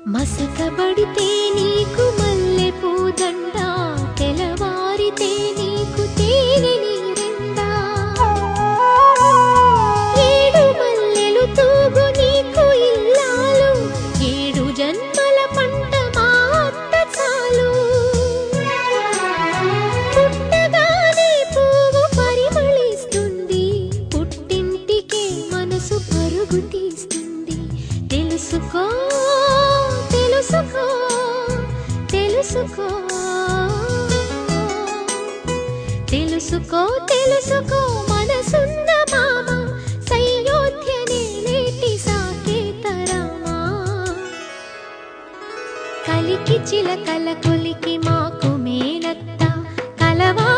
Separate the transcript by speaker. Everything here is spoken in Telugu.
Speaker 1: మసకబడితే నీకు మల్లె పూదండ, తెలవారితే నీకు తేనె నీరెండా. ఏడు మల్లెలు తూగు నీకు ఇల్లాలు, ఏడు జన్మల పంట మా అత్త చాలు. పుట్టగానే పువ్వు పరిమళిస్తుంది, పుట్టింటికే మనసు పరుగు తీస్తుంది. తెలుసుకో తెలుసుకో తెలుసుకో తెలుసుకో తెలుసుకో మనసున్న మామ, సయోధ్య నేటి సాకేతరామా. కలికి చిలకల కొలికి మాకు మేనత్త, కలవా